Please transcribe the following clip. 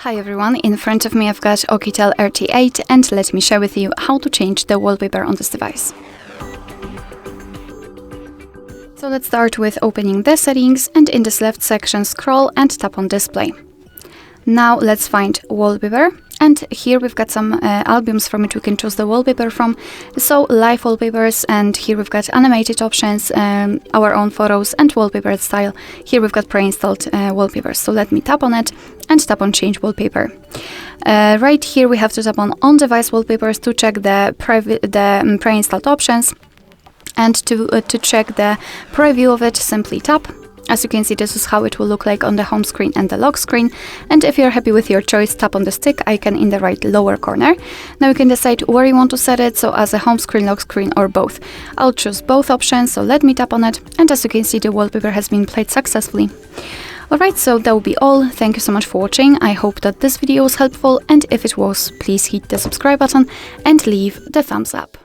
Hi everyone, in front of me I've got OUKITEL RT8 and let me share with you how to change the wallpaper on this device. So let's start with opening the settings, and in this left section scroll and tap on display. Now let's find wallpaper, and here we've got some albums from which we can choose the wallpaper from. So live wallpapers, and here we've got animated options, our own photos and wallpaper style. Here we've got pre-installed wallpapers. So let me tap on it and tap on change wallpaper. Right here we have to tap on device wallpapers to check the pre-installed options, and to check the preview of it, simply tap. As you can see, this is how it will look like on the home screen and the lock screen. And if you're happy with your choice, tap on the stick icon in the right lower corner. Now you can decide where you want to set it, so as a home screen, lock screen, or both. I'll choose both options, so let me tap on it, and as you can see, the wallpaper has been played successfully. Alright, so that will be all. Thank you so much for watching. I hope that this video was helpful, and if it was, please hit the subscribe button and leave the thumbs up.